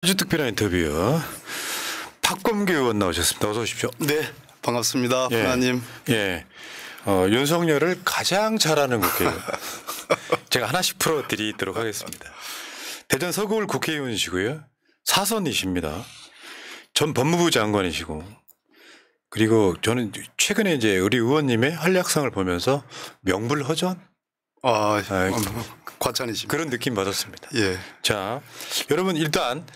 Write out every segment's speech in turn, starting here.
아주 특별한 인터뷰. 박범계 의원 나오셨습니다. 어서 오십시오. 네, 반갑습니다. 예. 부나님. 예. 윤석열을 가장 잘하는 국회의원. 제가 하나씩 풀어드리도록 하겠습니다. 대전 서구울 국회의원이시고요. 사선이십니다. 전 법무부 장관이시고. 그리고 저는 최근에 이제 우리 의원님의 활약상을 보면서 명불허전? 과찬이십니다. 그런 느낌 받았습니다. 예. 자, 여러분 일단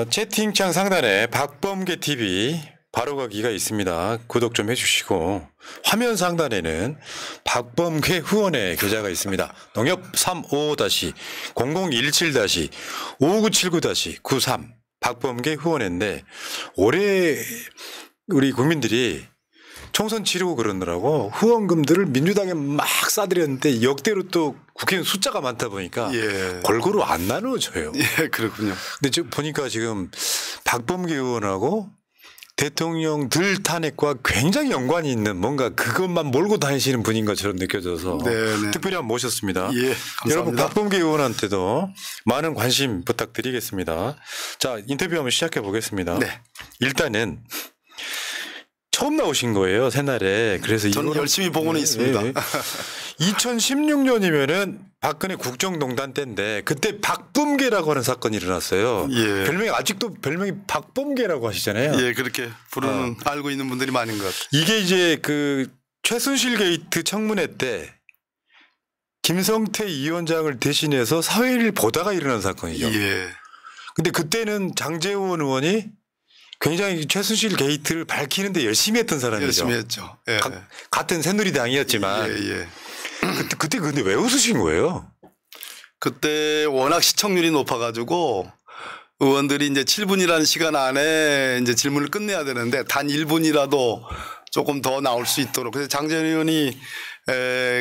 채팅창 상단에 박범계 TV 바로가기가 있습니다. 구독 좀 해주시고 화면 상단에는 박범계 후원의 계좌가 있습니다. 농협 355-0017-5979-93 박범계 후원인데 올해 우리 국민들이 총선 치르고 그러느라고 후원금들을 민주당에 막 싸들였는데 역대로 또 국회의원 숫자가 많다 보니까 예. 골고루 안 나눠져요. 예, 그렇군요. 근데 지금 보니까 지금 박범계 의원하고 대통령들 탄핵과 굉장히 연관이 있는 뭔가 그것만 몰고 다니시는 분인 것처럼 느껴져서 네네. 특별히 한번 모셨습니다. 예, 여러분 감사합니다. 박범계 의원한테도 많은 관심 부탁드리겠습니다. 자, 인터뷰 한번 시작해 보겠습니다. 네. 일단은 처음 나오신 거예요, 새날에. 그래서 저는 열심히 보고는 있습니다. 2016년이면은 박근혜 국정농단 때인데 그때 박범계라고 하는 사건이 일어났어요. 예. 별명이 아직도 별명이 박범계라고 하시잖아요. 예, 그렇게 부르는 알고 있는 분들이 많은 것 같아요. 이게 이제 그 최순실 게이트 청문회 때 김성태 위원장을 대신해서 사회를 보다가 일어난 사건이죠. 예. 근데 그때는 장제원 의원이 굉장히 최순실 게이트를 밝히는데 열심히 했던 사람이죠. 열심히 했죠. 예. 같은 새누리당이었지만 예, 예. 그때 근데 왜 웃으신 거예요? 그때 워낙 시청률이 높아가지고 의원들이 이제 7분이라는 시간 안에 이제 질문을 끝내야 되는데 단 1분이라도 조금 더 나올 수 있도록. 그래서 장재현 의원이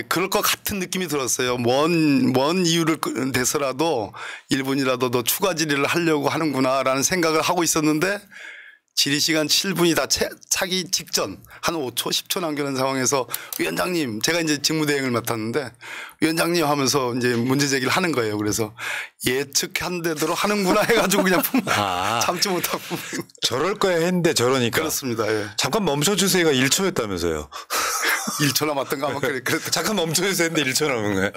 그럴 것 같은 느낌이 들었어요. 뭔 이유를 대서라도 1분이라도 더 추가 질의를 하려고 하는구나라는 생각을 하고 있었는데 질의시간 7분이 다 차기 직전 한 5초 10초 남겨놓은 상황에서 위원장님, 제가 이제 직무대행을 맡았는데 위원장님 하면서 이제 문제 제기를 하는 거예요. 그래서 예측한 대로 하는구나 해가지고 그냥 참지 못하고 저럴 거야 했는데 저러니까. 그렇습니다. 예. 잠깐 멈춰주세요가 1초였다면서요. 1초 남았던가 아마 그랬다. 잠깐 멈춰주세요 했는데 1초 남은 거예요.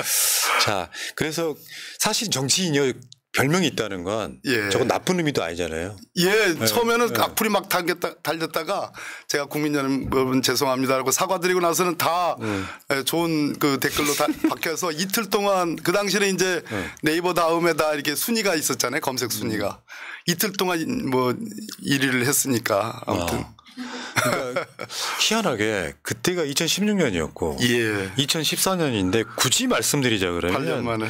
자, 그래서 사실 정치인이 별명이 있다는 건 예. 저건 나쁜 의미도 아니잖아요. 예, 처음에는 악플이 막 달렸다가 제가 국민 여러분 죄송합니다라고 사과드리고 나서는 다 좋은 그 댓글로 다 바뀌어서 이틀 동안 그 당시에 이제 네이버 다음에 다 이렇게 순위가 있었잖아요. 검색 순위가. 이틀 동안 뭐 1위를 했으니까 아무튼. 그러니까 희한하게 그때가 2016년이었고 예. 2014년인데 굳이 말씀드리자 그러면 8년 만에.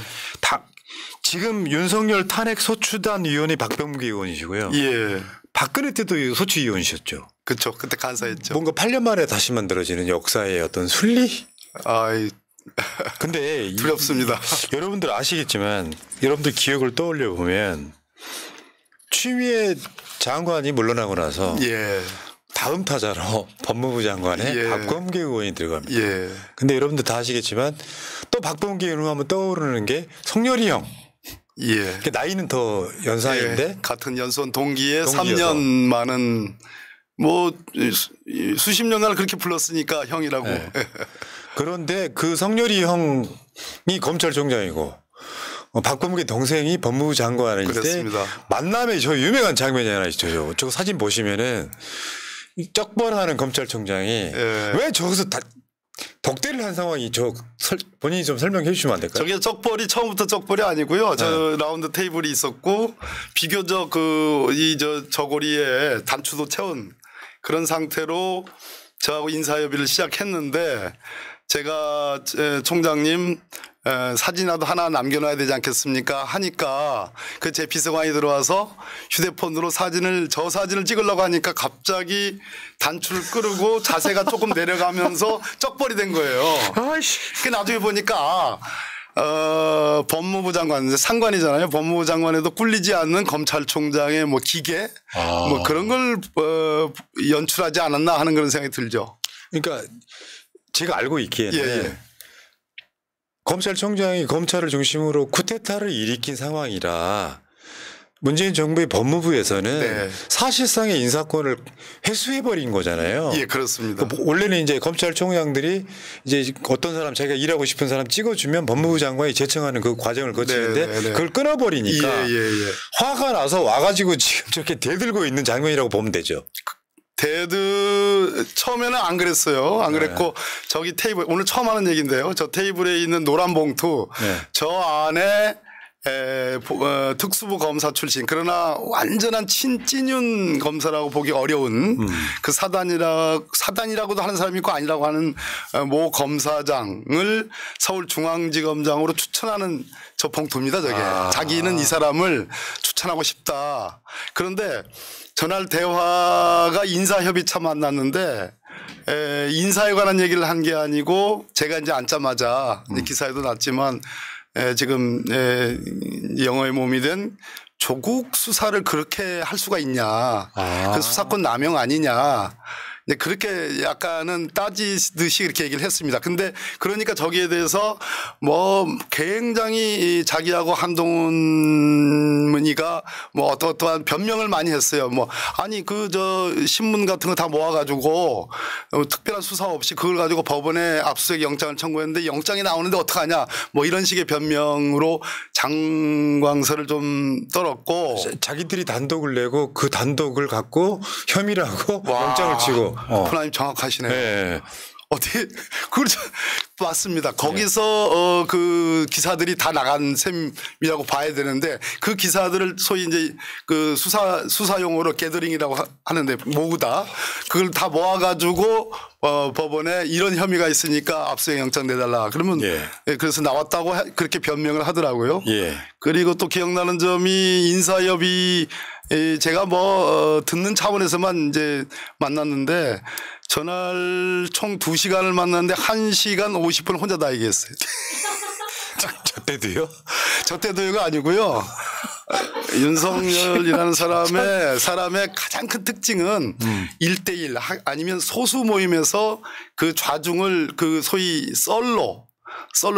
지금 윤석열 탄핵 소추단 위원이 박범계 의원이시고요. 예. 박근혜 때도 소추위원이셨죠. 그렇죠. 그때 간사했죠. 뭔가 8년 만에 다시 만들어지는 역사의 어떤 순리? 아이. 근데 두렵습니다. 여러분들 아시겠지만 여러분들 기억을 떠올려 보면 추미애 장관이 물러나고 나서 예. 다음 타자로 법무부 장관에 예. 박범계 의원이 들어갑니다. 예. 근데 여러분들 다 아시겠지만 또 박범계 의원 하면 떠오르는 게 성렬이 형. 예. 나이는 더 연상인데 예. 같은 연수원 동기에 동기여서. 3년 많은 뭐 수십 년간을 그렇게 불렀으니까 형이라고. 네. 그런데 그 성렬이 형이 검찰총장이고 박범계 동생이 법무부 장관일 때 그렇습니다. 만남에 저 유명한 장면이 하나 있죠. 저 사진 보시면은 쩍벌하는 검찰총장이 예. 왜 저기서 덕대를 한 상황이 본인이 좀 설명해 주시면 안 될까요? 저게 적벌이 처음부터 적벌이 아니고요. 저 라운드 테이블이 있었고 비교적 저고리에 단추도 채운 그런 상태로 저하고 인사협의를 시작했는데 제가 총장님 사진이라도 하나 남겨놔야 되지 않겠습니까 하니까 그 제 비서관이 들어와서 휴대폰으로 저 사진을 찍으려고 하니까 갑자기 단추를 끄르고 자세가 조금 내려가면서 쩍벌이 된 거예요. 그 나중에 보니까 법무부 장관, 상관이잖아요. 법무부 장관에도 꿀리지 않는 검찰총장의 뭐 기계 뭐 그런 걸 연출하지 않았나 하는 그런 생각이 들죠. 그러니까 제가 알고 있기에는 예. 검찰총장이 검찰을 중심으로 쿠데타를 일으킨 상황이라 문재인 정부의 법무부에서는 네. 사실상의 인사권을 회수해버린 거잖아요. 예, 그렇습니다. 원래는 이제 검찰총장들이 이제 어떤 사람 자기가 일하고 싶은 사람 찍어주면 법무부 장관이 제청하는 그 과정을 거치는데 네, 네, 네. 그걸 끊어버리니까 예. 화가 나서 와가지고 지금 저렇게 대들고 있는 장면이라고 보면 되죠. 처음에는 안 그랬어요. 안 그랬고 저기 테이블 오늘 처음 하는 얘기인데요. 저 테이블에 있는 노란 봉투 저 안에 특수부 검사 출신 그러나 완전한 친찐윤 검사라고 보기 어려운 그 사단이라고도 하는 사람이 있고 아니라고 하는 모 검사장을 서울중앙지검장으로 추천하는 저 봉투입니다. 저게 자기는 이 사람을 추천하고 싶다. 그런데 전날 대화가 인사협의차 만났는데 인사에 관한 얘기를 한 게 아니고 제가 이제 앉자마자 기사에도 났지만 지금 영어의 몸이 된 조국 수사를 그렇게 할 수가 있냐. 그 수사권 남용 아니냐. 그렇게 약간은 따지듯이 그렇게 얘기를 했습니다. 근데 그러니까 저기에 대해서 뭐 굉장히 자기하고 한동훈 문의가 뭐 어떠한 변명을 많이 했어요. 뭐 아니 저 신문 같은 거 다 모아가지고 특별한 수사 없이 그걸 가지고 법원에 압수수색 영장을 청구했는데 영장이 나오는데 어떡하냐 뭐 이런 식의 변명으로 장광설을 좀 떨었고 자기들이 단독을 내고 그 단독을 갖고 혐의를 하고 영장을 치고. 프라임 정확하시네요. 네. 어떻게 그렇죠. 맞습니다. 거기서 그 기사들이 다 나간 셈이라고 봐야 되는데 그 기사들을 소위 이제 그 수사용어로 게더링이라고 하는데 모으다 그걸 다 모아가지고 법원에 이런 혐의가 있으니까 압수수색 영장 내달라. 그러면 그래서 나왔다고 그렇게 변명을 하더라고요. 그리고 또 기억나는 점이 인사협의 제가 듣는 차원에서만 이제 만났는데 전날 총 2시간을 만났는데 1시간 50분 혼자 다 얘기했어요. 저 때도요? 저 때도요가 아니고요. 윤석열이라는 사람의 가장 큰 특징은 1대1 아니면 소수 모임에서 그 좌중을 그 소위 썰로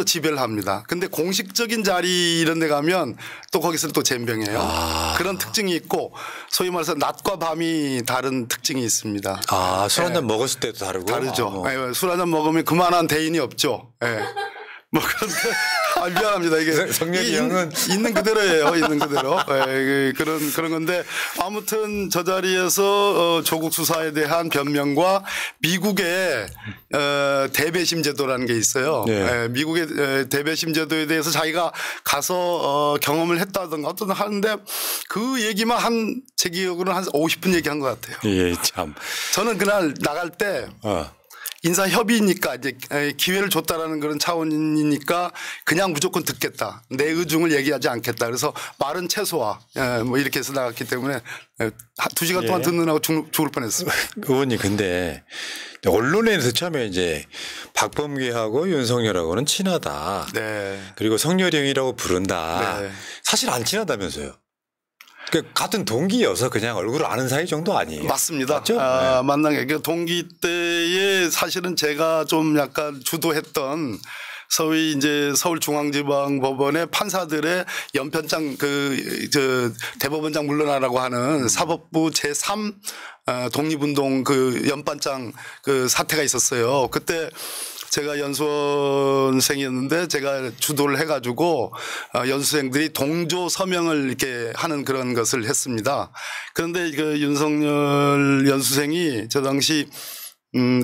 지배를 합니다. 근데 공식적인 자리 이런 데 가면 또 거기서는 또 젬병이에요. 그런 특징이 있고 소위 말해서 낮과 밤이 다른 특징이 있습니다. 술 한잔 먹었을 때도 다르고? 다르죠. 술 한잔 먹으면 그만한 대인이 없죠. 뭐 그런데 미안합니다. 이게 성렬이 형은 있는 그대로예요. 있는 그대로. 그런 건데 아무튼 저 자리에서 조국 수사에 대한 변명과 미국의 대배심 제도라는 게 있어요. 미국의 대배심 제도에 대해서 자기가 가서 경험을 했다든가 어떤 하는데 그 얘기만 제 기억으로는 한 50분 얘기한 것 같아요. 참. 저는 그날 나갈 때 인사 협의니까 이제 기회를 줬다라는 그런 차원이니까 그냥 무조건 듣겠다. 내 의중을 얘기하지 않겠다. 그래서 말은 최소화 뭐 이렇게 해서 나갔기 때문에 2시간 동안 듣느라고 죽을 뻔했어요. 의원님 근데 언론에서 처음에 이제 박범계하고 윤석열하고는 친하다. 그리고 성렬이 형이라고 부른다. 사실 안 친하다면서요. 같은 동기여서 그냥 얼굴을 아는 사이 정도 아니에요? 맞습니다. 맞죠? 만난 게 동기 때에 사실은 제가 좀 약간 주도했던 소위 이제 서울중앙지방법원의 판사들의 연편장 대법원장 물러나라고 하는 사법부 제3 독립운동 연반장 사태가 있었어요. 그때 제가 연수원생이었는데 제가 주도를 해가지고 연수생들이 동조 서명을 이렇게 하는 그런 것을 했습니다. 그런데 그 윤석열 연수생이 저 당시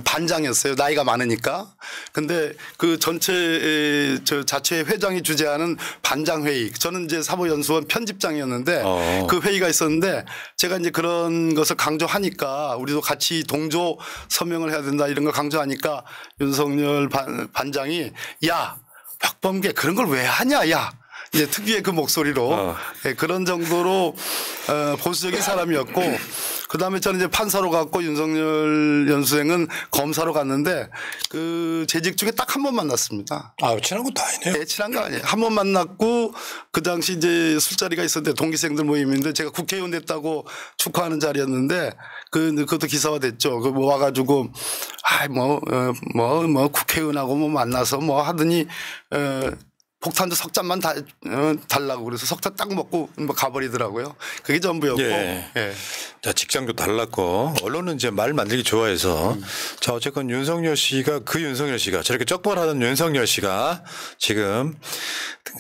반장이었어요. 나이가 많으니까. 근데 그 전체 자체 회장이 주재하는 반장회의. 저는 이제 사법연수원 편집장이었는데 그 회의가 있었는데 제가 이제 그런 것을 강조하니까 우리도 같이 동조 서명을 해야 된다 이런 걸 강조하니까 윤석열 반장이 야, 박범계 그런 걸 왜 하냐 야. 이제 특유의 그 목소리로 그런 정도로 보수적인 사람이었고 그다음에 저는 이제 판사로 갔고 윤석열 연수생은 검사로 갔는데 그 재직 중에 딱 한 번 만났습니다. 친한 것도 아니네요. 네, 친한 거 아니에요. 한 번 만났고 그 당시 이제 술자리가 있었는데 동기생들 모임인데 제가 국회의원 됐다고 축하하는 자리였는데 그것도 기사화됐죠. 그 와가지고 국회의원하고 만나서 하더니 폭탄도 석잔만 달라고 그래서 석탄 딱 먹고 뭐 가버리더라고요. 그게 전부였고. 예. 예. 자, 직장도 달랐고 언론은 이제 말 만들기 좋아해서 자, 어쨌건 윤석열 씨가 저렇게 쩍벌하던 윤석열 씨가 지금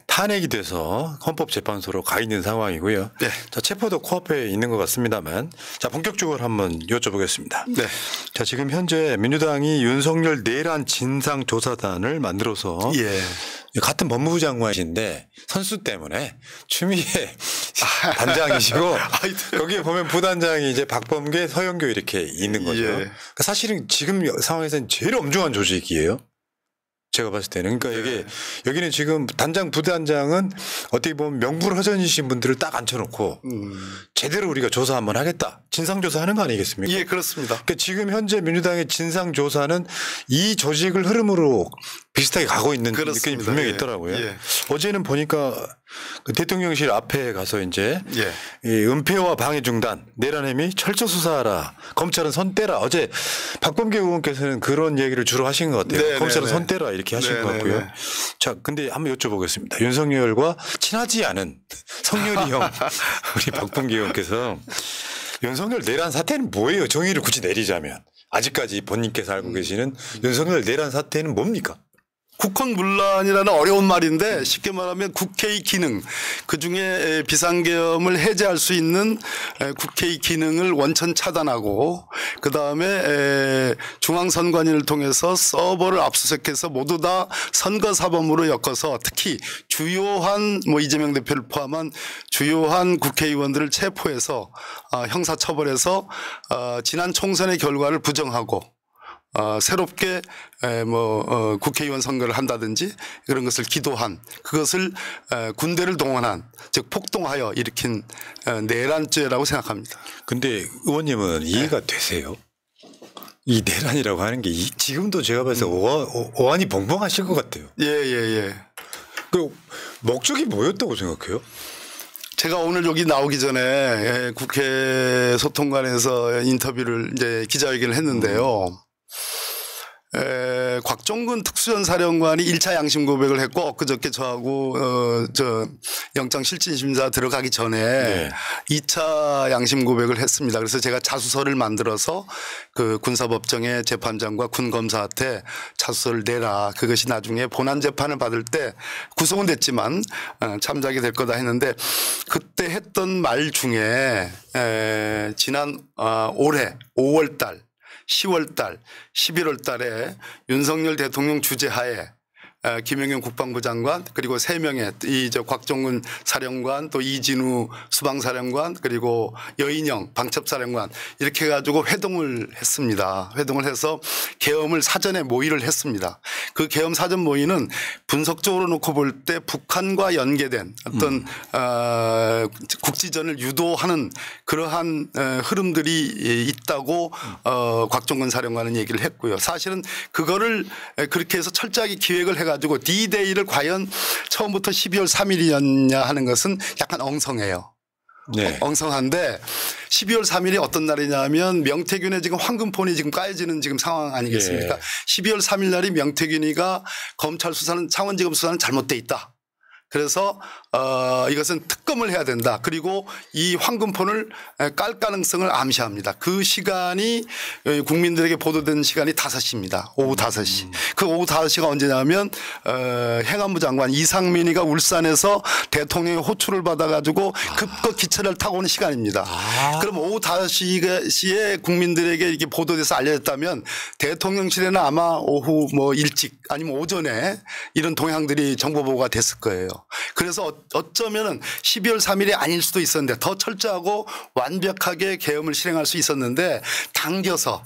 탄핵이 돼서 헌법재판소로 가 있는 상황이고요. 네. 자, 체포도 코앞에 있는 것 같습니다만 자, 본격적으로 한번 여쭤보겠습니다. 네. 자, 지금 현재 민주당이 윤석열 내란 진상조사단을 만들어서 예. 같은 법무부 장관이신데 선수 때문에 추미애 단장이시고 거기에 보면 부단장이 이제 박범계, 서영교 이렇게 있는 거죠. 예. 그러니까 사실은 지금 상황에서는 제일 엄중한 조직이에요. 제가 봤을 때는. 그러니까 이게 여기는 지금 단장, 부단장은 어떻게 보면 명불허전이신 분들을 딱 앉혀놓고 제대로 우리가 조사 한번 하겠다. 진상조사 하는 거 아니겠습니까? 예, 그렇습니다. 그러니까 지금 현재 민주당의 진상조사는 이 조직을 흐름으로 비슷하게 가고 있는 느낌이 그렇습니다. 분명히 예. 있더라고요. 예. 어제는 보니까 그 대통령실 앞에 가서 이제 예. 이 은폐와 방해 중단, 내란 혐의 철저 수사하라, 검찰은 손 떼라. 어제 박범계 의원께서는 그런 얘기를 주로 하신 것 같아요. 네, 검찰은 네, 손 네. 떼라 이렇게 하신 네, 것 같고요. 네, 네. 자, 근데 한번 여쭤보겠습니다. 윤석열과 친하지 않은 성렬이 형 우리 박범계 의원께서 윤석열 내란 사태는 뭐예요? 정의를 굳이 내리자면 아직까지 본인께서 알고 계시는 윤석열 내란 사태는 뭡니까? 국헌문란이라는 어려운 말인데 쉽게 말하면 국회의 기능 그중에 비상계엄을 해제할 수 있는 국회의 기능을 원천 차단하고 그다음에 중앙선관위를 통해서 서버를 압수수색해서 모두 다 선거사범으로 엮어서 특히 주요한 뭐 이재명 대표를 포함한 주요한 국회의원들을 체포해서 형사처벌해서 지난 총선의 결과를 부정하고 새롭게 국회의원 선거를 한다든지 그런 것을 기도한 그것을 군대를 동원한 즉 폭동하여 일으킨 내란죄라고 생각합니다. 근데 의원님은 이해가 되세요? 이 내란이라고 하는 게 지금도 제가 봐서 어안이 벙벙하실 것 같아요. 예. 그 목적이 뭐였다고 생각해요? 제가 오늘 여기 나오기 전에 국회 소통관에서 인터뷰를 이제 기자회견을 했는데요. 곽종근 특수전사령관이 1차 양심 고백을 했고 엊그저께 저하고 영장 실질 심사 들어가기 전에 2차 양심 고백을 했습니다. 그래서 제가 자수서를 만들어서 그 군사법정의 재판장과 군검사한테 자수서를 내라. 그것이 나중에 본안 재판을 받을 때 구속은 됐지만 참작이 될 거다 했는데 그때 했던 말 중에 지난 올해 5월 달 10월 달, 11월 달에 윤석열 대통령 주재하에 김영현 국방부 장관 그리고 3명의 곽종근 사령관 또 이진우 수방사령관 그리고 여인영 방첩사령관 이렇게 해가지고 회동을 했습니다. 회동을 해서 계엄을 사전에 모의를 했습니다. 그 계엄 사전 모의는 분석적으로 놓고 볼 때 북한과 연계된 어떤 국지전을 유도하는 그러한 흐름들이 있다고 곽종근 사령관은 얘기를 했고요. 사실은 그거를 그렇게 해서 철저하게 기획을 해가지고 D-Day를 과연 처음부터 12월 3일이었냐 하는 것은 약간 엉성해요. 네. 엉성한데 12월 3일이 어떤 날이냐면 명태균의 지금 황금폰이 지금 까여지는 지금 상황 아니겠습니까? 12월 3일 날이 명태균이가 검찰 수사는 창원지검 수사는 잘못돼 있다. 그래서 이것은 특검을 해야 된다. 그리고 이 황금폰을 깔 가능성을 암시합니다. 그 시간이 국민들에게 보도된 시간이 5시입니다. 오후 5시. 그 오후 5시가 언제냐면 행안부 장관 이상민이가 울산에서 대통령의 호출을 받아가지고 급거 기차를 타고 오는 시간입니다. 그럼 오후 5시에 국민들에게 이렇게 보도돼서 알려졌다면 대통령실에는 아마 오후 뭐 일찍 아니면 오전에 이런 동향들이 정보 보고가 됐을 거예요. 그래서 어쩌면은 12월 3일이 아닐 수도 있었는데 더 철저하고 완벽하게 계엄을 실행할 수 있었는데 당겨서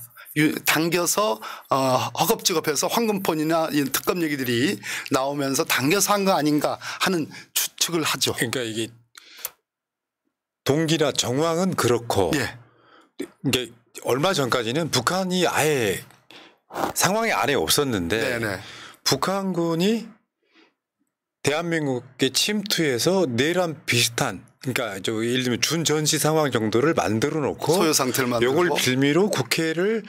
허겁지겁해서 황금폰이나 이 특검 얘기들이 나오면서 당겨서 한 거 아닌가 하는 추측을 하죠. 그러니까 이게 동기나 정황은 그렇고 이게 얼마 전까지는 북한이 아예 상황이 안에 없었는데 북한군이 대한민국에 침투해서 내란 비슷한 그러니까 예를 들면 준전시 상황 정도를 만들어 놓고 소요 상태를 만들고 이걸 빌미로 국회를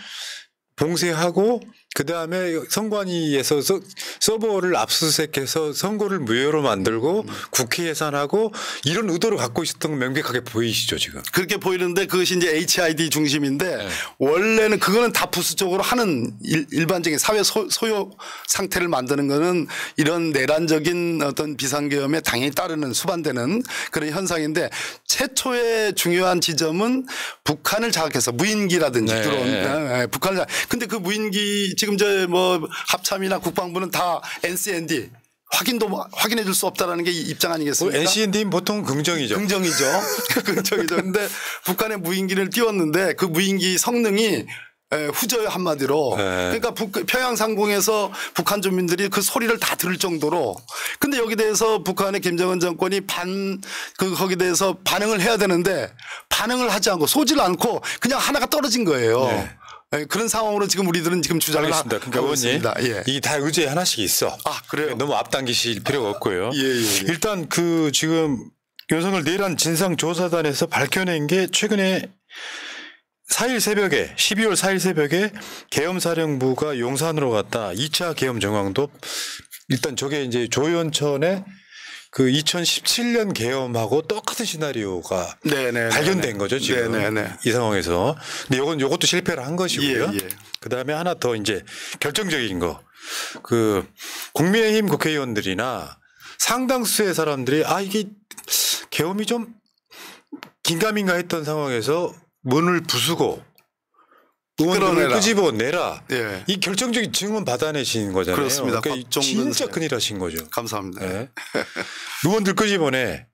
봉쇄하고 그다음에 선관위에서 서버를 압수수색해서 선거를 무효로 만들고 국회 예산하고 이런 의도를 갖고 있었던 건 명백하게 보이시죠 지금. 그렇게 보이는데 그것이 이제 HID 중심인데 네. 원래는 그거는 다 부수적으로 하는 일반적인 사회 소요 상태를 만드는 거는 이런 내란적인 어떤 비상계엄에 당연히 따르는 수반되는 그런 현상인데 최초의 중요한 지점은 북한을 자극해서 무인기라든지 네. 드론 북한을 근데 그 무인기 지금 저 뭐 합참이나 국방부는 다 NCND 확인해 줄 수 없다라는 게 입장 아니겠습니까? NCND는 보통 긍정이죠. 긍정이죠. 긍정이죠. 근데 북한의 무인기를 띄웠는데 그 무인기 성능이 후져요 한마디로. 네. 그러니까 평양 상공에서 북한 주민들이 그 소리를 다 들을 정도로. 근데 여기 대해서 북한의 김정은 정권이 거기 대해서 반응을 해야 되는데 반응을 하지 않고 쏘질 않고 그냥 하나가 떨어진 거예요. 네. 그런 상황으로 지금 우리들은 지금 주장을 알겠습니다. 그러니까 하고 의원님 있습니다. 예. 이게 다 의제에 하나씩 있어. 아 그래요? 너무 앞당기실 필요가 없고요. 예. 일단 그 지금 윤석열 내란 진상조사단에서 밝혀낸 게 최근에 4일 새벽에 12월 4일 새벽에 계엄사령부가 용산으로 갔다 2차 계엄 정황도 일단 저게 이제 조현천의 그 2017년 계엄하고 똑같은 시나리오가 네네. 발견된 거죠 지금 네네. 이 상황에서. 근데 요것도 실패를 한 것이고요. 예. 그 다음에 하나 더 이제 결정적인 거 그 국민의힘 국회의원들이나 상당수의 사람들이 이게 계엄이 좀 긴가민가 했던 상황에서 문을 부수고 의원들을 끄집어내라. 예. 이 결정적인 증언 받아내신 거잖아요. 그렇습니다. 그러니까 박종근 진짜 선. 큰일 하신 거죠. 감사합니다. 네. 의원들 끄집어내.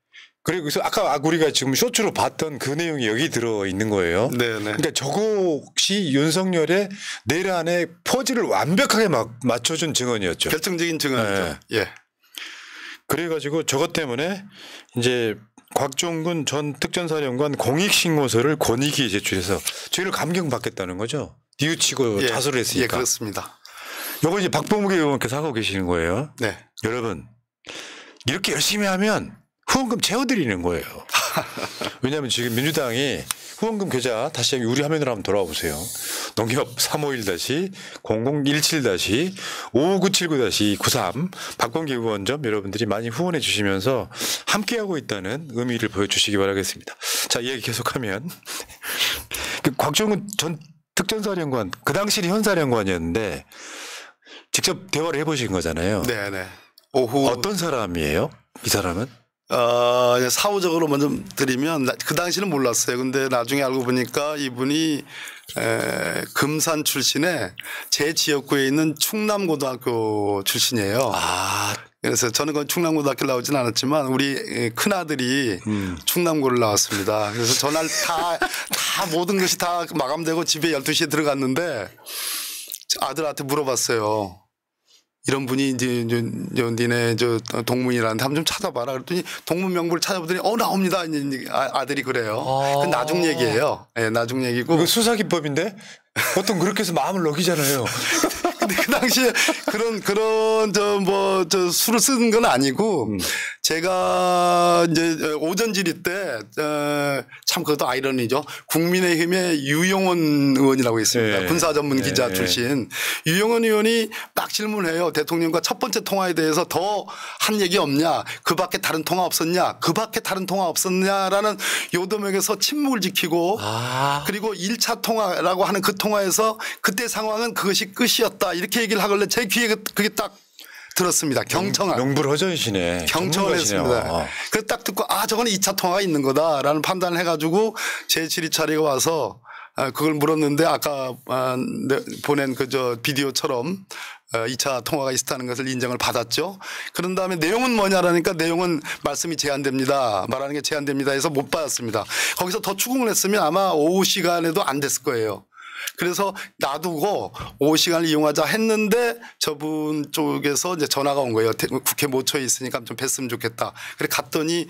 그래서 아까 우리가 지금 쇼츠로 봤던 그 내용이 여기 들어 있는 거예요. 네네. 그러니까 저것이 윤석열의 내란의 퍼즐을 완벽하게 맞춰준 증언이었죠. 결정적인 증언이죠. 예. 그래가지고 저것 때문에 이제 곽종근 전 특전사령관 공익신고서를 권익위에 제출해서 저희를 감경받겠다는 거죠. 뉘우치고 자수를 했으니까. 예, 그렇습니다. 요거 이제 박범계 의원께서 하고 계시는 거예요. 네. 여러분 이렇게 열심히 하면 후원금 채워드리는 거예요. 왜냐하면 지금 민주당이 후원금 계좌 다시 우리 화면으로 한번 돌아보세요. 농협 351-0017-5597-93 박범계 의원점 여러분들이 많이 후원해 주시면서 함께하고 있다는 의미를 보여주시기 바라겠습니다. 자, 얘기 계속하면 곽종근 전 특전사령관 그 당시는 현사령관이었는데 직접 대화를 해보신 거잖아요. 네네. 오후 어떤 사람이에요? 이 사람은? 사후적으로 먼저 드리면 그 당시는 몰랐어요. 근데 나중에 알고 보니까 이분이 금산 출신의 제 지역구에 있는 충남고등학교 출신이에요. 그래서 저는 그 충남고등학교 나오진 않았지만 우리 큰아들이 충남고를 나왔습니다. 그래서 전날 다 모든 것이 다 마감되고 집에 12시에 들어갔는데 아들한테 물어봤어요. 이런 분이 이제 니네 저 동문이라는데 한번 좀 찾아봐라. 그랬더니 동문 명부를 찾아보더니 나옵니다. 이제 아들이 그래요. 그건 나중 얘기예요. 예, 나중 얘기고. 이거 수사 기법인데 보통 그렇게 해서 마음을 녹이잖아요. 근데 그 당시에 그런 술을 쓰는 건 아니고 제가 이제 오전 질의 때 참 그것도 아이러니죠. 국민의힘의 유영원 의원이라고 있습니다. 네. 군사 전문 기자 네. 출신. 유영원 의원이 딱 질문해요. 대통령과 첫 번째 통화에 대해서 더 한 얘기 없냐? 그 밖에 다른 통화 없었냐? 그 밖에 다른 통화 없었냐라는 요도명에서 침묵을 지키고 그리고 1차 통화라고 하는 그 통화에서 그때 상황은 그것이 끝이었다. 이렇게 얘기를 하길래 제 귀에 그게 딱 들었습니다. 경청한. 명불허전이시네. 경청을 했습니다. 그래서 딱 듣고 저거는 2차 통화가 있는 거다라는 판단을 해가지고 제 질의차례가 와서 그걸 물었는데 아까 보낸 비디오처럼 2차 통화가 있었다는 것을 인정을 받았죠. 그런 다음에 내용은 뭐냐라니까 내용은 말씀이 제한됩니다. 말하는 게 제한됩니다 해서 못 받았습니다. 거기서 더 추궁을 했으면 아마 오후 시간에도 안 됐을 거예요. 그래서 놔두고 오후 시간을 이용하자 했는데 저분 쪽에서 이제 전화가 온 거예요. 국회 모처에 있으니까 좀 뵀으면 좋겠다. 그래 갔더니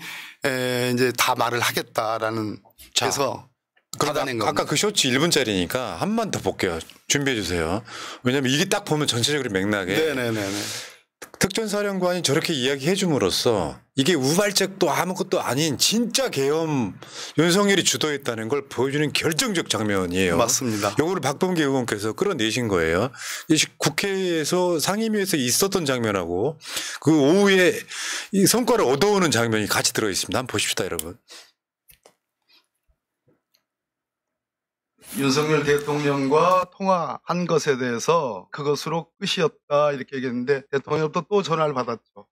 이제 다 말을 하겠다라는 그래서 받아낸 겁니다. 아까 그 쇼츠 1분짜리니까 한 번 더 볼게요. 준비해 주세요. 왜냐하면 이게 딱 보면 전체적으로 맥락에 네네네. 특전사령관이 저렇게 이야기해 줌으로써 이게 우발적도 아무것도 아닌 진짜 계엄 윤석열이 주도했다는 걸 보여주는 결정적 장면이에요. 맞습니다. 요거를 박범계 의원께서 끌어내신 거예요. 국회에서 상임위에서 있었던 장면하고 그 오후에 이 성과를 얻어오는 장면이 같이 들어 있습니다. 한번 보십시다, 여러분. 윤석열 대통령과 통화한 것에 대해서 그것으로 끝이었다 이렇게 얘기했는데 대통령도 또 전화를 받았죠.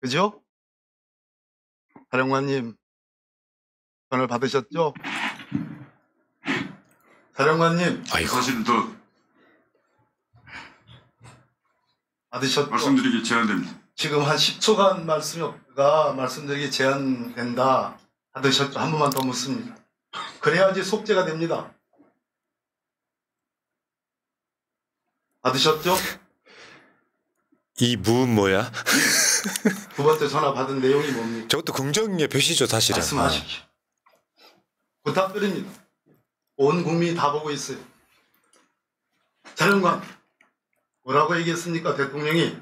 그죠? 사령관님 전화를 받으셨죠? 사령관님 사실 더 받으셨죠? 말씀드리기 제한됩니다. 지금 한 10초간 말씀이 없다가 말씀드리기 제한된다. 받으셨죠? 한 번만 더 묻습니다. 그래야지 속죄가 됩니다. 받으셨죠? 이 무은 뭐야? 두 번째 전화 받은 내용이 뭡니까? 저것도 긍정의 표시죠, 사실은. 말씀하십시오. 부탁드립니다. 온 국민이 다 보고 있어요. 사령관, 뭐라고 얘기했습니까? 대통령이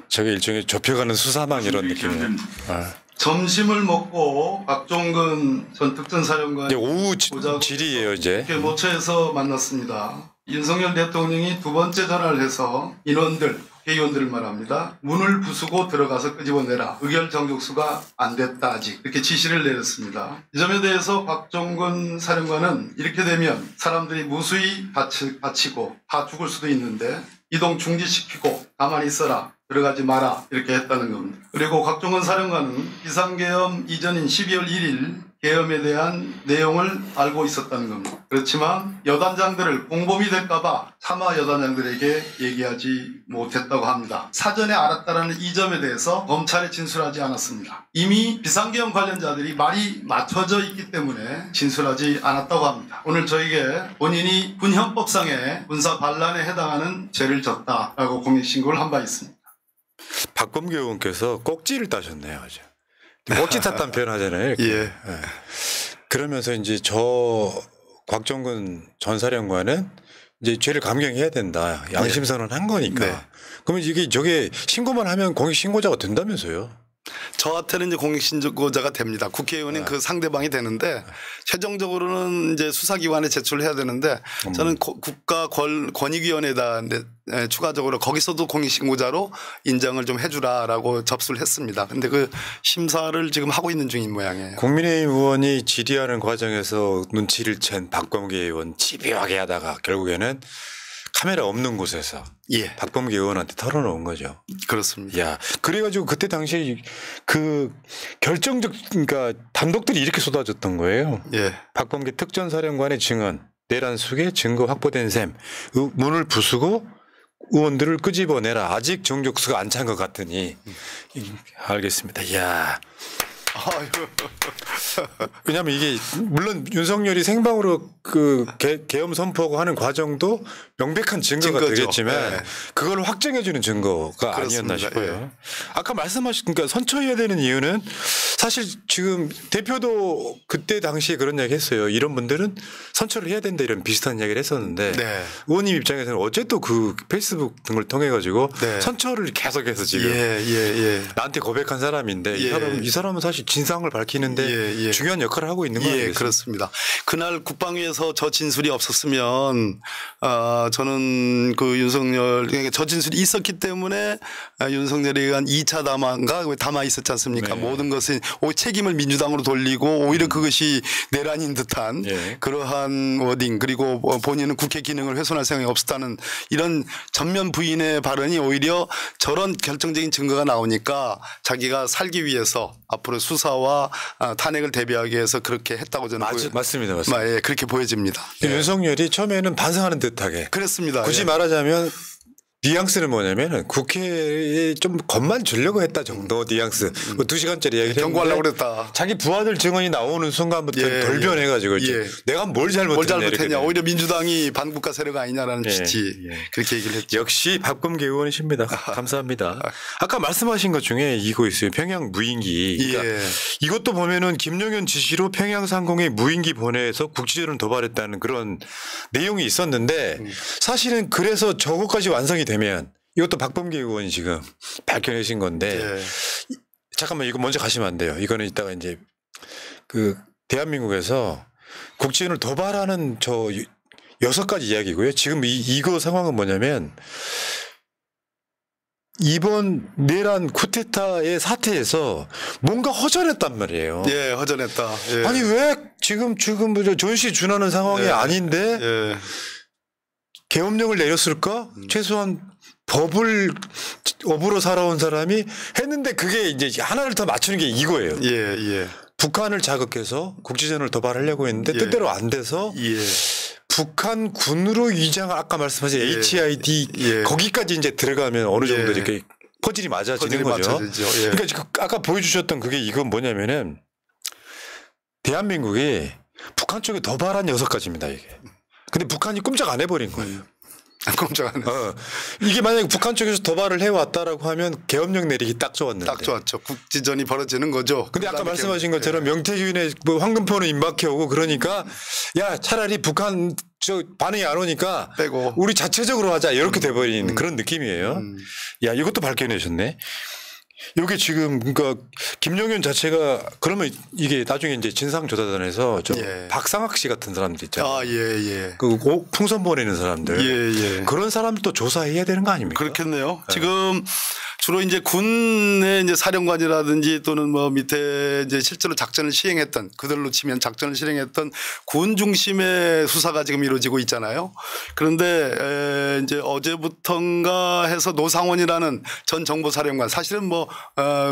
저게 일종의 좁혀가는 수사망 이런 느낌이에요. 점심을 먹고 박종근 전 특전사령관이 이제 오후 질이에요, 이제. 이렇게 모처에서 만났습니다. 윤석열 대통령이 두 번째 전화를 해서 인원들, 국회의원들을 말합니다. 문을 부수고 들어가서 끄집어내라. 의결 정족수가 안 됐다 아직. 이렇게 지시를 내렸습니다. 이 점에 대해서 박종근 사령관은 이렇게 되면 사람들이 무수히 다치고 다 죽을 수도 있는데 이동 중지시키고 가만히 있어라. 들어가지 마라. 이렇게 했다는 겁니다. 그리고 박종근 사령관은 비상계엄 이전인 12월 1일 계엄에 대한 내용을 알고 있었다는 겁니다. 그렇지만 여단장들을 공범이 될까봐 차마 여단장들에게 얘기하지 못했다고 합니다. 사전에 알았다는 이 점에 대해서 검찰에 진술하지 않았습니다. 이미 비상계엄 관련자들이 말이 맞춰져 있기 때문에 진술하지 않았다고 합니다. 오늘 저에게 본인이 군형법상의 군사 반란에 해당하는 죄를 졌다라고 공익신고를 한 바 있습니다. 박범계 의원께서 꼭지를 따셨네요, 아주. 꼭지 탔다는 표현 하잖아요. 이렇게. 예. 예. 그러면서 이제 저 곽종근 전 사령관은 이제 죄를 감경해야 된다. 양심선언 한 거니까. 네. 그러면 이게 저게 신고만 하면 공익신고자가 된다면서요. 저한테는 이제 공익신고자가 됩니다. 국회의원인 그 상대방이 되는데 최종적으로는 이제 수사기관에 제출해야 되는데 저는 국가권익위원회에다 추가적으로 거기서도 공익신고자로 인정을 좀 해주라라고 접수를 했습니다. 근데 그 심사를 지금 하고 있는 중인 모양이에요. 국민의힘 의원이 질의하는 과정에서 눈치를 챈 박범계 의원 집요하게 하다가 결국에는 카메라 없는 곳에서 예. 박범계 의원한테 털어놓은 거죠. 그렇습니다. 야, 그래가지고 그때 당시 그 결정적, 그러니까 단독들이 이렇게 쏟아졌던 거예요. 예. 박범계 특전사령관의 증언, 내란 속에 증거 확보된 셈, 문을 부수고 의원들을 끄집어내라. 아직 정족수가 안 찬 것 같으니 알겠습니다. 이야. 왜냐하면 이게 물론 윤석열이 생방으로 그 계엄 선포하고 하는 과정도 명백한 증거가 증거죠. 되겠지만 네. 그걸 확정해 주는 증거가 그렇습니다. 아니었나 싶어요. 예. 아까 말씀하신 그러니까 선처해야 되는 이유는 사실 지금 대표도 그때 당시에 그런 이야기 했어요. 이런 분들은 선처를 해야 된다 이런 비슷한 이야기를 했었는데 네. 의원님 입장에서는 어째 또 그 페이스북 등을 통해 가지고 네. 선처를 계속해서 지금 예. 나한테 고백한 사람인데 예. 이 사람은 사실 진상을 밝히는데 중요한 역할을 하고 있는 거예요. 예, 그렇습니다. 그날 국방위에서 저 진술이 없었으면 저는 그 윤석열 그러니까 저 진술이 있었기 때문에 윤석열에 의한 2차 담화인가 담화 있었지 않습니까? 네. 모든 것은 책임을 민주당으로 돌리고 오히려 그것이 내란인 듯한 예. 그러한 워딩 그리고 본인은 국회 기능을 훼손할 생각이 없었다는 이런 전면 부인의 발언이 오히려 저런 결정적인 증거가 나오니까 자기가 살기 위해서 앞으로 수사와 탄핵을 대비하기 위해서 그렇게 했다고 저는 맞습니다. 예, 그렇게 보여집니다. 예. 윤석열이 처음에는 반성하는 듯하게 그렇습니다. 굳이 예. 말하자면 뉘앙스는 뭐냐면은 국회에 좀 겁만 주려고 했다 정도 뉘앙스. 2시간짜리 이야기를 경고하려고 그랬다. 자기 부하들 증언이 나오는 순간부터 예, 돌변해가지고 예. 내가 뭘 잘못했냐. 뭘 잘못했냐. 오히려 민주당이 반국가 세력 아니냐라는 취지. 그렇게 얘기를 했죠. 역시 박범계 의원이십니다. 감사합니다. 아까 말씀하신 것 중에 이거 있어요. 평양 무인기. 그러니까 이것도 보면은 김용현 지시로 평양 상공에 무인기 보내서 국지전을 도발했다는 그런 내용이 있었는데 사실은 그래서 저것까지 완성이 되면 이것도 박범계 의원이 지금 밝혀내신 건데 잠깐만 이거 먼저 가시면 안 돼요. 이거는 이따가 이제 그 대한민국에서 국지전을 도발하는 저 6가지 이야기고요. 지금 이거 상황은 뭐냐면 이번 내란 쿠데타의 사태에서 뭔가 허전했단 말이에요. 예, 허전했다. 예. 아니 왜 지금 전시 준하는 상황이 아닌데 계엄령을 내렸을까? 최소한 법으로 살아온 사람이 했는데 그게 이제 하나를 더 맞추는 게 이거예요. 북한을 자극해서 국지전을 도발하려고 했는데 뜻대로 안 돼서 북한 군으로 위장을 아까 말씀하신 HID 거기까지 이제 들어가면 어느 정도 이렇게 퍼즐이 맞아지는 거죠. 그러니까 지금 아까 보여주셨던 그게 이건 뭐냐면은 대한민국이 북한 쪽에 도발한 6가지입니다 이게. 근데 북한이 꼼짝 안 해버린 거예요. 꼼짝 안 했어. 이게 만약에 북한 쪽에서 도발을 해왔다라고 하면 계엄령 내리기 딱 좋았는데. 딱 좋았죠. 국지전이 벌어지는 거죠. 근데 아까 말씀하신 것처럼 명태균의 뭐 황금포는 임박해 오고 그러니까 야 차라리 북한 저 반응이 안 오니까 빼고 우리 자체적으로 하자 이렇게 돼버린 그런 느낌이에요. 야 이것도 밝혀내셨네. 이게 지금 그러니까 김용현 자체가 그러면 이게 나중에 이제 진상조사단에서 저 박상학 씨 같은 사람들 있잖아요. 그 풍선 보내는 사람들 그런 사람도 조사해야 되는 거 아닙니까? 그렇겠네요. 지금 주로 이제 군의 이제 사령관이라든지 또는 뭐 밑에 이제 실제로 작전을 시행했던 그들로 치면 작전을 실행했던 군 중심의 수사가 지금 이루어지고 있잖아요. 그런데 이제 어제부턴가 해서 노상원이라는 전 정보사령관 사실은 뭐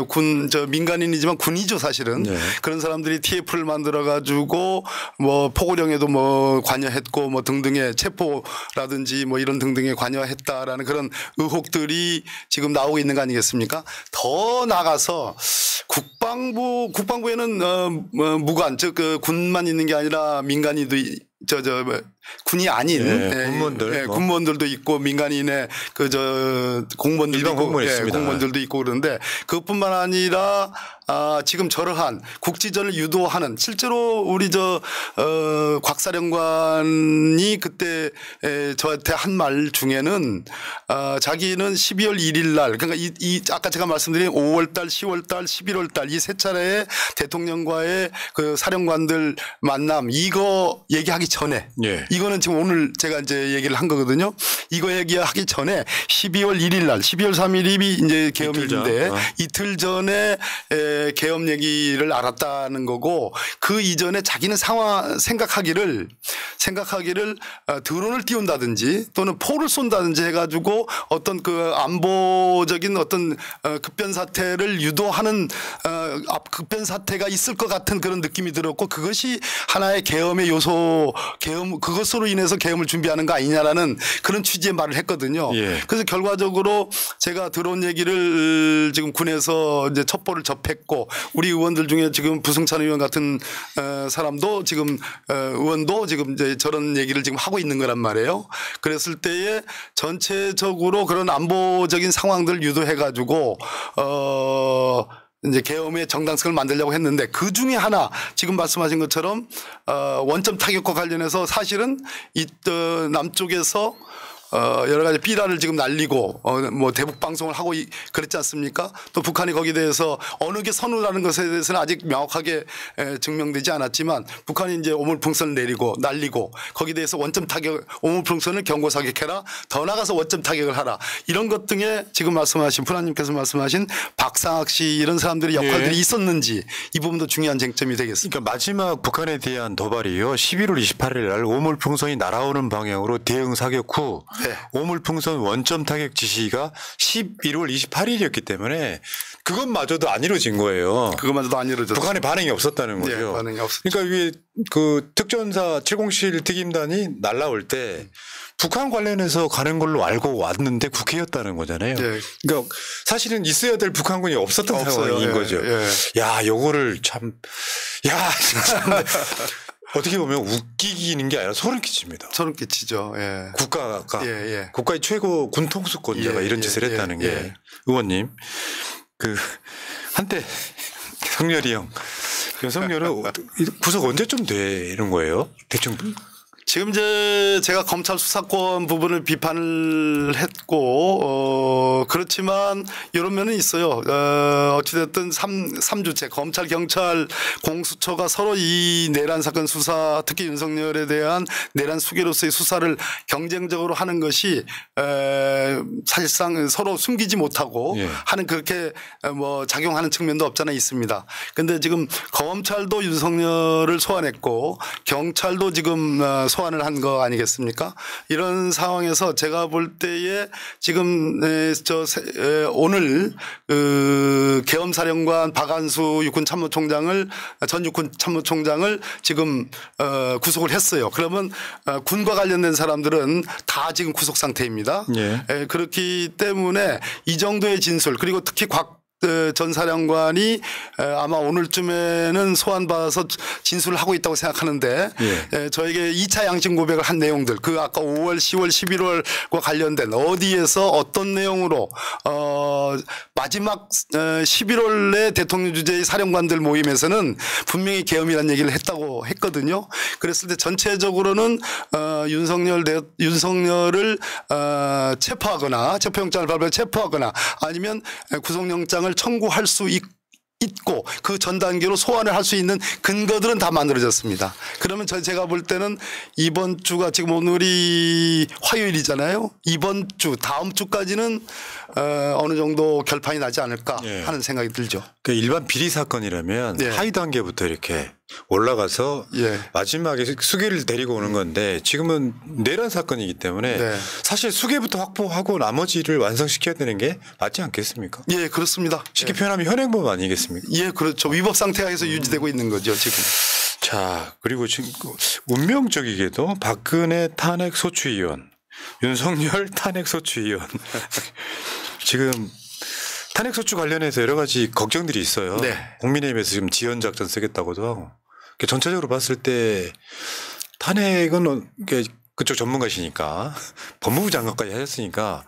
군 저 민간인이지만 군이죠 사실은 그런 사람들이 TF를 만들어 가지고 뭐 포고령에도 뭐 관여했고 뭐 등등의 체포라든지 뭐 이런 등등에 관여했다라는 그런 의혹들이 지금 나오고 있는 거 아니겠습니까? 더 나가서 국방부에는 무관 즉 그 군만 있는 게 아니라 민간인도 군이 아닌 군무원들 군무원들도 있고 민간인의 공무원들도 있고 공무원들도 있고 그런데 그것뿐만 아니라 지금 저러한 국지전을 유도하는 실제로 우리 곽 사령관이 그때 저한테 한 말 중에는 자기는 12월 1일 날 그러니까 아까 제가 말씀드린 5월 달, 10월 달, 11월 달 이 3차례의 대통령과의 그 사령관들 만남 이거 얘기하기 전에 이거는 지금 오늘 제가 이제 얘기를 한 거거든요. 이거 얘기하기 전에 12월 1일 날 12월 3일이 이제 계엄일인데 이틀 전에 계엄 얘기를 알았다는 거고 그 이전에 자기는 생각하기를 드론을 띄운다든지 또는 포를 쏜다든지 해가지고 어떤 그 안보적인 어떤 급변 사태를 유도하는 급변 사태가 있을 것 같은 그런 느낌이 들었고 그것이 하나의 계엄의 요소 그것으로 인해서 계엄을 준비하는 거 아니냐라는 그런 취지의 말을 했거든요. 그래서 결과적으로 제가 드론 얘기를 지금 군에서 이제 첩보를 접했고 우리 의원들 중에 지금 부승찬 의원 같은 사람도 지금 의원도 지금 이제 저런 얘기를 지금 하고 있는 거란 말이에요. 그랬을 때에 전체적으로 그런 안보적인 상황들을 유도해 가지고 이제 계엄의 정당성을 만들려고 했는데 그 중에 하나 지금 말씀하신 것처럼 원점 타격과 관련해서 사실은 이 남쪽에서 여러 가지 비라를 지금 날리고 뭐 대북 방송을 하고 그랬지 않습니까? 또 북한이 거기에 대해서 어느 게 선우라는 것에 대해서는 아직 명확하게 증명되지 않았지만 북한이 이제 오물풍선을 내리고 날리고 거기에 대해서 원점 타격 오물풍선을 경고 사격해라 더 나가서 원점 타격을 하라 이런 것 등에 지금 말씀하신 프라님께서 말씀하신 박상학 씨 이런 사람들의 역할들이 있었는지 이 부분도 중요한 쟁점이 되겠습니다. 그러니까 마지막 북한에 대한 도발이요. 11월 28일 날 오물풍선이 날아오는 방향으로 대응 사격 후 오물풍선 원점 타격 지시가 11월 28일이었기 때문에 그것마저도 안 이루어진 거예요. 그것마저도 안 이루어졌죠. 북한의 반응이 없었다는 거죠. 예, 반응이 없었죠. 그러니까 이게 그 특전사 707 특임단이 날라올 때 북한 관련해서 가는 걸로 알고 왔는데 국회였다는 거잖아요. 예. 그러니까 사실은 있어야 될 북한군이 없었던 없어요. 상황인 예, 거죠. 예. 야, 요거를 참, 야, 진짜 어떻게 보면 웃기기는 게 아니라 소름 끼칩니다. 소름 끼치죠. 예. 국가가 예. 국가의 최고 군통수권자가 예, 이런 예, 짓을 예, 했다는 게 예. 의원님 그 한때 성렬이 형 윤석열은 구속 언제쯤 되는 거예요? 대충 지금 이제 제가 검찰 수사권 부분을 비판을 했고, 그렇지만 이런 면은 있어요. 어찌됐든 3주째 검찰, 경찰, 공수처가 서로 이 내란 사건 수사, 특히 윤석열에 대한 내란 수계로서의 수사를 경쟁적으로 하는 것이 사실상 서로 숨기지 못하고 예. 하는 그렇게 뭐 작용하는 측면도 없잖아 있습니다. 근데 지금 검찰도 윤석열을 소환했고 경찰도 지금 소환을 한 거 아니겠습니까? 이런 상황에서 제가 볼 때에 지금 오늘 계엄사령관 박한수 육군 참모총장을 전 육군 참모총장을 지금 구속을 했어요. 그러면 군과 관련된 사람들은 다 지금 구속 상태입니다. 예. 그렇기 때문에 이 정도의 진술 그리고 특히 전 사령관이 아마 오늘쯤에는 소환받아서 진술을 하고 있다고 생각하는데 예. 저에게 2차 양심 고백을 한 내용들 그 아까 5월, 10월, 11월과 관련된 어디에서 어떤 내용으로 마지막 11월에 대통령 주재의 사령관들 모임에서는 분명히 계엄이라는 얘기를 했다고 했거든요. 그랬을 때 전체적으로는 윤석열을 체포하거나 체포영장을 발부해 체포하거나 아니면 구속영장을 청구할 수 있고 그 전 단계로 소환을 할 수 있는 근거들은 다 만들어졌습니다. 그러면 제가 볼 때는 이번 주가 지금 오늘이 화요일이잖아요. 이번 주 다음 주까지는 어느 정도 결판이 나지 않을까 예. 하는 생각이 들죠. 그러니까 일반 비리 사건이라면 예. 하위 단계부터 이렇게 올라가서 예. 마지막에 수계를 데리고 오는 건데 지금은 내란 사건이기 때문에 네. 사실 수계부터 확보하고 나머지를 완성시켜야 되는 게 맞지 않겠습니까? 예, 그렇습니다. 쉽게 표현하면 현행범 아니겠습니까? 예, 그렇죠. 위법 상태에서 유지되고 있는 거죠, 지금. 자, 그리고 지금 운명적이게도 박근혜 탄핵 소추위원, 윤석열 탄핵 소추위원 지금 탄핵 소추 관련해서 여러 가지 걱정들이 있어요. 네. 국민의힘에서 지금 지연 작전 쓰겠다고도 하고. 전체적으로 봤을 때 탄핵은 그쪽 전문가시니까 법무부 장관까지 하셨으니까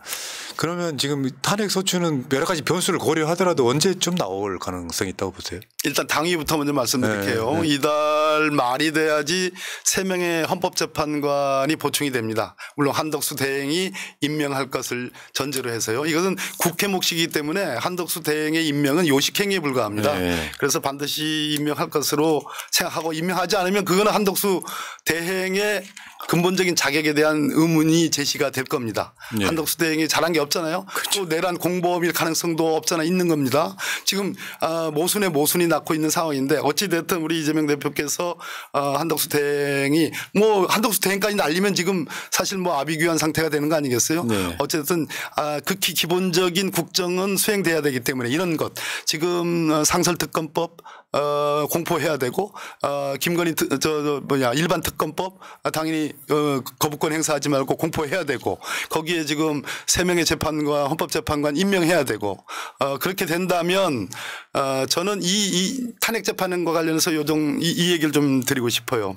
그러면 지금 탄핵 소추는 여러 가지 변수를 고려하더라도 언제쯤 나올 가능성이 있다고 보세요? 일단 당위부터 먼저 말씀드릴게요. 네. 이달 말이 돼야지 3명의 헌법재판관이 보충이 됩니다. 물론 한덕수 대행이 임명할 것을 전제로 해서요. 이것은 국회 몫이기 때문에 한덕수 대행의 임명은 요식행위에 불과합니다. 네. 그래서 반드시 임명할 것으로 생각하고 임명하지 않으면 그거는 한덕수 대행의 근본적인 자격에 대한 의문이 제시가 될 겁니다. 네. 한덕수 대행이 잘한 게 없잖아요. 또 내란 공범일 가능성도 없잖아 있는 겁니다. 지금 모순에 모순이 낳고 있는 상황인데 어찌 됐든 우리 이재명 대표께서 한덕수 대행이 뭐 한덕수 대행까지 날리면 지금 사실 뭐 아비규환 상태가 되는 거 아니겠어요? 네. 어쨌든 극히 기본적인 국정은 수행돼야 되기 때문에 이런 것 지금 상설특검법 공포해야 되고 김건희 일반 특검법 당연히 거부권 행사하지 말고 공포해야 되고 거기에 지금 3명의 재판관 헌법재판관 임명해야 되고 그렇게 된다면 저는 이 탄핵 재판과 관련해서 이 얘기를 좀 드리고 싶어요.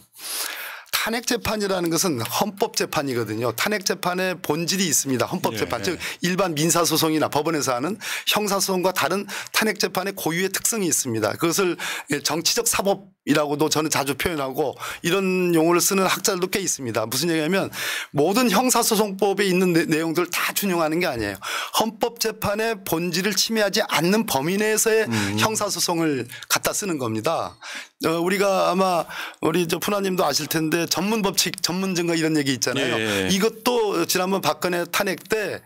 탄핵 재판이라는 것은 헌법 재판이거든요. 탄핵 재판의 본질이 있습니다. 헌법 재판. 예. 즉 일반 민사 소송이나 법원에서 하는 형사 소송과 다른 탄핵 재판의 고유의 특성이 있습니다. 그것을 정치적 사법이라고도 저는 자주 표현하고 이런 용어를 쓰는 학자들도 꽤 있습니다. 무슨 얘기냐면 모든 형사소송법에 있는 내용들을 다 준용하는 게 아니에요. 헌법 재판의 본질을 침해하지 않는 범위 내에서의 형사소송을 갖다 쓰는 겁니다. 우리가 아마 우리 푸나님도 아실 텐데 전문 법칙, 전문 증거 이런 얘기 있잖아요. 예. 이것도 지난번 박근혜 탄핵 때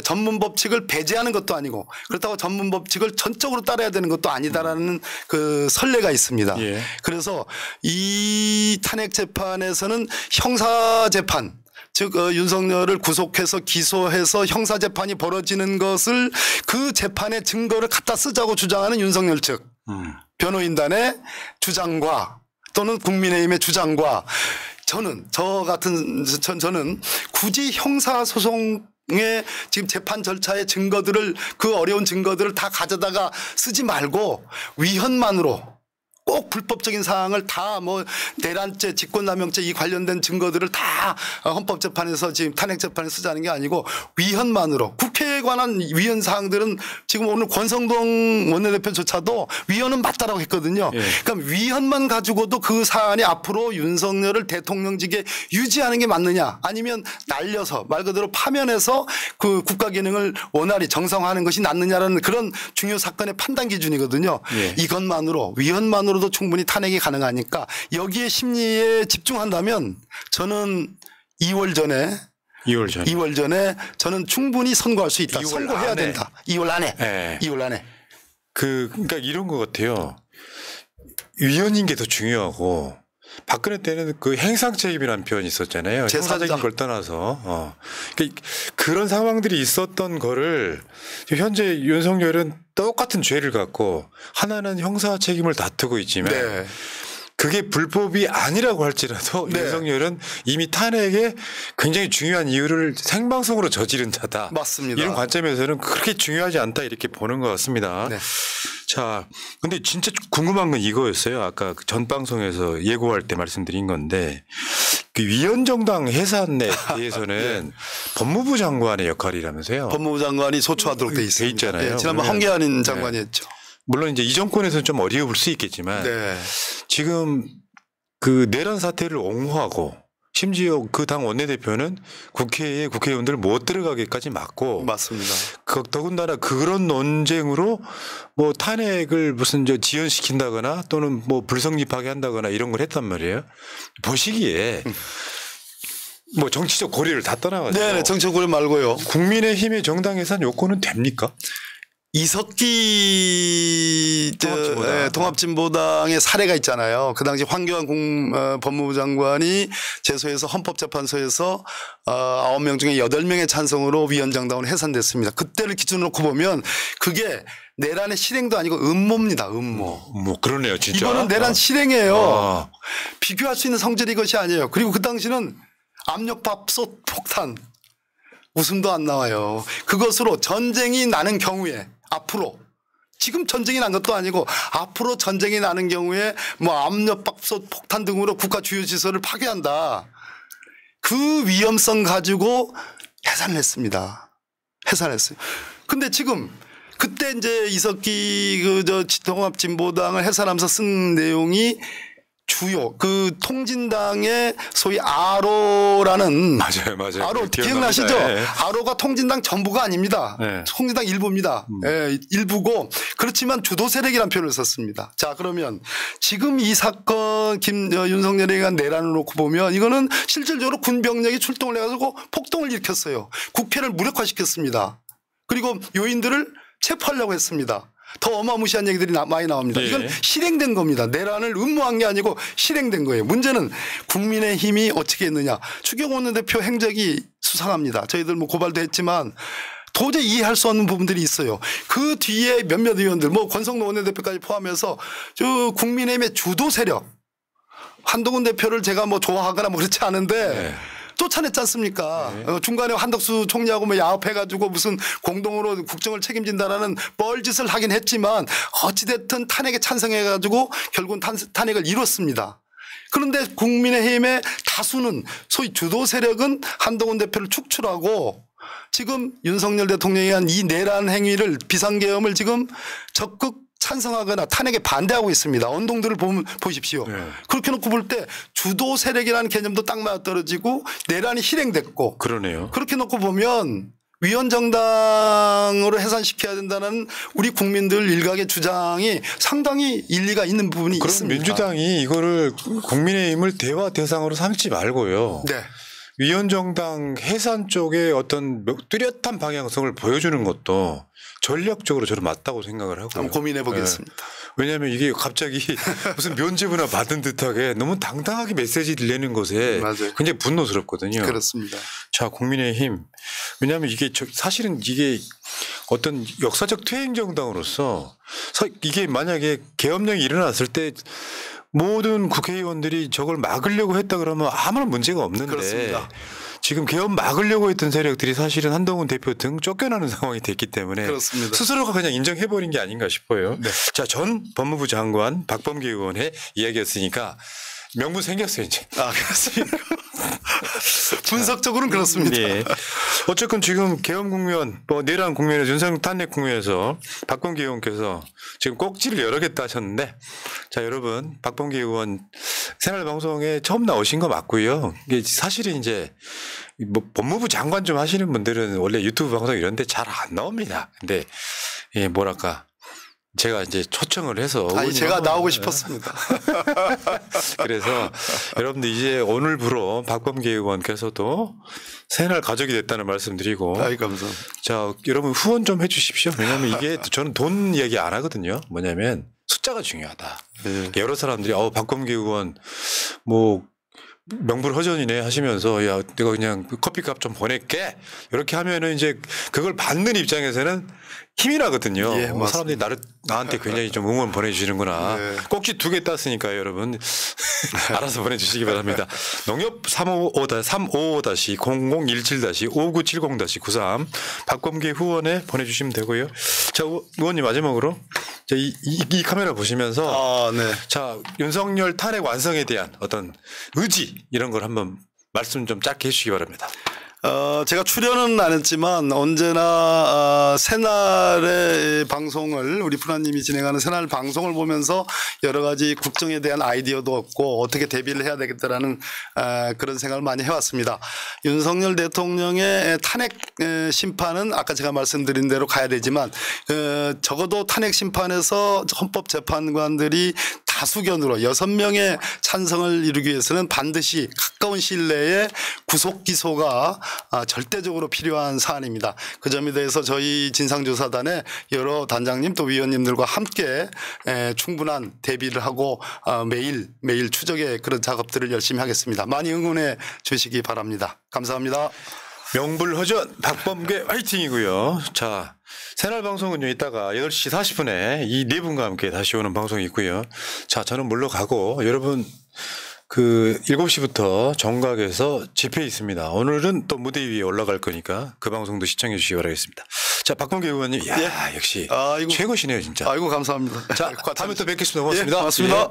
전문 법칙을 배제하는 것도 아니고 그렇다고 전문 법칙을 전적으로 따라야 되는 것도 아니다라는 그 선례가 있습니다. 예. 그래서 이 탄핵 재판에서는 형사 재판 즉 윤석열을 구속해서 기소해서 형사재판이 벌어지는 것을 그 재판의 증거를 갖다 쓰자고 주장하는 윤석열 측 변호인단의 주장과 또는 국민의힘의 주장과 저는 굳이 형사소송의 지금 재판 절차의 증거들을 그 어려운 증거들을 다 가져다가 쓰지 말고 위헌만으로 꼭 불법적인 사항을 다 뭐 내란죄, 직권남용죄 이 관련된 증거들을 다 헌법재판에서 지금 탄핵재판에 쓰자는 게 아니고 위헌만으로 국회에 관한 위헌 사항들은 지금 오늘 권성동 원내대표조차도 위헌은 맞다라고 했거든요. 예. 그러니까 위헌만 가지고도 그 사안이 앞으로 윤석열을 대통령직에 유지하는 게 맞느냐 아니면 날려서 말 그대로 파면해서 그 국가 기능을 원활히 정상화하는 것이 낫느냐라는 그런 중요 사건의 판단 기준이거든요. 예. 이것만으로 위헌만으로도 충분히 탄핵이 가능하니까 여기에 심리에 집중한다면 저는 2월 전에 저는 충분히 선고할 수 있다. 2월 선고해야 안에. 된다. 2월 안에. 네. 2월 안에. 그러니까 이런 것 같아요. 위헌인 게 더 중요하고 박근혜 때는 그 행상책임이라는 표현이 있었잖아요. 제3자. 형사적인 걸 떠나서. 그러니까 그런 상황들이 있었던 거를 현재 윤석열은 똑같은 죄를 갖고 하나는 형사 책임을 다투고 있지만 네. 그게 불법이 아니라고 할지라도 네. 윤석열은 이미 탄핵에 굉장히 중요한 이유를 생방송으로 저지른 자다. 맞습니다. 이런 관점에서는 그렇게 중요하지 않다 이렇게 보는 것 같습니다. 네. 자, 근데 진짜 궁금한 건 이거였어요. 아까 그 전 방송에서 예고할 때 말씀드린 건데 그 위헌정당 해산에 대해서는 법무부 장관의 역할이라면서요. 법무부 장관이 소추하도록 돼 있습니다. 돼 있잖아요. 네, 지난번 그러면 황교안 장관이 했죠. 물론 이제 이 정권에서는 좀 어려울 수 있겠지만 네. 지금 그 내란 사태를 옹호하고 심지어 그 당 원내대표는 국회에 국회의원들 못 들어가기까지 막고 맞습니다. 더군다나 그런 논쟁으로 뭐 탄핵을 무슨 지연시킨다거나 또는 뭐 불성립하게 한다거나 이런 걸 했단 말이에요. 보시기에 뭐 정치적 고려를 다 떠나가지고 네, 정치적 고려 말고요. 국민의힘의 정당 해산 요건은 됩니까? 이석기 통합진보당. 통합진보당의 사례가 있잖아요. 그 당시 황교안 법무부 장관이 제소에서 헌법재판소에서 9명 중에 8명의 찬성으로 위헌정당으로 해산됐습니다. 그때를 기준으로 놓고 보면 그게 내란의 실행도 아니고 음모입니다. 음모. 뭐 그러네요, 진짜. 이거는 내란 실행이에요. 아. 비교할 수 있는 성질이 이것이 아니에요. 그리고 그 당시는 압력밥솥 폭탄 웃음도 안 나와요. 그것으로 전쟁이 나는 경우에 앞으로 지금 전쟁이 난 것도 아니고 앞으로 전쟁이 나는 경우에 뭐 압력밥솥 폭탄 등으로 국가 주요 시설을 파괴한다. 그 위험성 가지고 해산을 했습니다. 해산했어요. 근데 지금 그때 이제 이석기 통합진보당을 해산하면서 쓴 내용이 주요 그 통진당의 소위 아로라는 맞아요. 아로 기억납니다. 기억나시죠? 네. 아로가 통진당 전부가 아닙니다. 네. 통진당 일부입니다. 예, 일부고 그렇지만 주도 세력이라는 표현을 썼습니다. 자 그러면 지금 이 사건 윤석열에 의한 내란을 놓고 보면 이거는 실질적으로 군병력이 출동을 해가지고 폭동을 일으켰어요. 국회를 무력화시켰습니다. 그리고 요인들을 체포하려고 했습니다. 더 어마무시한 얘기들이 많이 나옵니다. 네. 이건 실행된 겁니다. 내란을 음모한 게 아니고 실행된 거예요. 문제는 국민의힘이 어떻게 했느냐. 추경호 원내대표 행적이 수상합니다. 저희들 뭐 고발도 했지만 도저히 이해할 수 없는 부분들이 있어요. 그 뒤에 몇몇 의원들 뭐 권성동 원내대표까지 포함해서 저 국민의힘의 주도 세력 한동훈 대표를 제가 뭐 좋아하거나 뭐 그렇지 않은데 네. 쫓아냈지 않습니까? 중간에 한덕수 총리하고 뭐 야합해가지고 무슨 공동으로 국정을 책임진다라는 뻘짓을 하긴 했지만 어찌됐든 탄핵에 찬성해가지고 결국은 탄핵을 이뤘습니다. 그런데 국민의힘의 다수는 소위 주도 세력은 한동훈 대표를 축출하고 지금 윤석열 대통령이 한 이 내란 행위를 비상계엄을 지금 적극 찬성하거나 탄핵에 반대하고 있습니다. 언동들을 보십시오. 네. 그렇게 놓고 볼 때 주도 세력이라는 개념도 딱 맞아떨어지고 내란이 실행됐고 그러네요. 그렇게 놓고 보면 위헌정당으로 해산시켜야 된다는 우리 국민들 일각의 주장이 상당히 일리가 있는 부분이 그럼 있습니다. 민주당이 이거를 국민의힘을 대화 대상으로 삼지 말고요. 네. 위헌정당 해산 쪽에 어떤 뚜렷한 방향성을 보여주는 것도 전략적으로 저는 맞다고 생각을 하고요. 한번 고민해 보겠습니다. 왜냐하면 이게 갑자기 무슨 면죄부나 받은 듯하게 너무 당당하게 메시지를 내는 것에 맞아요. 굉장히 분노스럽거든요. 그렇습니다. 자, 국민의힘. 왜냐하면 이게 사실은 이게 어떤 역사적 퇴행 정당으로서 이게 만약에 계엄령이 일어났을 때 모든 국회의원들이 저걸 막으려고 했다 그러면 아무런 문제가 없는데 그렇습니다. 지금 계엄 막으려고 했던 세력들이 사실은 한동훈 대표 등 쫓겨나는 상황이 됐기 때문에 그렇습니다. 스스로가 그냥 인정해버린 게 아닌가 싶어요. 네. 자, 전 법무부 장관 박범계 의원의 이야기였으니까 명분 생겼어요 이제. 아, 그렇습니까? 분석적으로는 그렇습니다. 예. 어쨌건 지금 계엄 국면, 내란 국면에서 윤석열 탄핵 국면에서 박범계 의원께서 지금 꼭지를 열어겠다 하셨는데, 자, 여러분, 박범계 의원 새날 방송에 처음 나오신 거 맞고요. 이게 사실은 이제 뭐 법무부 장관 좀 하시는 분들은 원래 유튜브 방송 이런 데 잘 안 나옵니다. 근데 예, 뭐랄까. 제가 이제 초청을 해서. 아니, 제가 나오고 싶었습니다. 그래서 여러분들 이제 오늘부로 박범계 의원께서도 새날 가족이 됐다는 말씀드리고. 아이, 감사합니다. 자, 여러분 후원 좀 해 주십시오. 왜냐하면 이게 저는 돈 얘기 안 하거든요. 뭐냐면 숫자가 중요하다. 네. 여러 사람들이 박범계 의원 뭐 명불허전이네 하시면서 야, 내가 그냥 커피값 좀 보낼게. 이렇게 하면은 이제 그걸 받는 입장에서는 힘이 나거든요. 예, 맞습니다. 사람들이 나한테 굉장히 좀 응원 보내주시는구나. 네. 꼭지 2개 땄으니까요, 여러분. 알아서 보내주시기 바랍니다. 농협 355-0017-5970-93 박범계 후원에 보내주시면 되고요. 자, 의원님 마지막으로 자, 이 카메라 보시면서 아, 네. 자, 윤석열 탄핵 완성에 대한 어떤 의지 이런 걸 한번 말씀 좀 짧게 해주시기 바랍니다. 제가 출연은 안 했지만 언제나 새날의 방송을 우리 푸나님이 진행하는 새날 방송을 보면서 여러 가지 국정에 대한 아이디어도 얻고 어떻게 대비를 해야 되겠다라는 그런 생각을 많이 해왔습니다. 윤석열 대통령의 탄핵 심판은 아까 제가 말씀드린 대로 가야 되지만 적어도 탄핵 심판에서 헌법재판관들이 다수견으로 6명의 찬성을 이루기 위해서는 반드시 가까운 시일 내에 구속 기소가 절대적으로 필요한 사안입니다. 그 점에 대해서 저희 진상조사단의 여러 단장님 또 위원님들과 함께 충분한 대비를 하고 매일 추적의 그런 작업들을 열심히 하겠습니다. 많이 응원해 주시기 바랍니다. 감사합니다. 명불허전 박범계 화이팅이고요. 자, 새날 방송은요 이따가 8시 40분에 이 네 분과 함께 다시 오는 방송이 있고요. 자, 저는 물러가고 여러분 7시부터 정각에서 집회 있습니다. 오늘은 또 무대 위에 올라갈 거니까 그 방송도 시청해 주시기 바라겠습니다. 자, 박범계 의원님, 역시 아이고, 최고시네요 진짜. 아이고, 감사합니다. 자, 다음에 또 뵙겠습니다. 고맙습니다. 예, 고맙습니다. 예.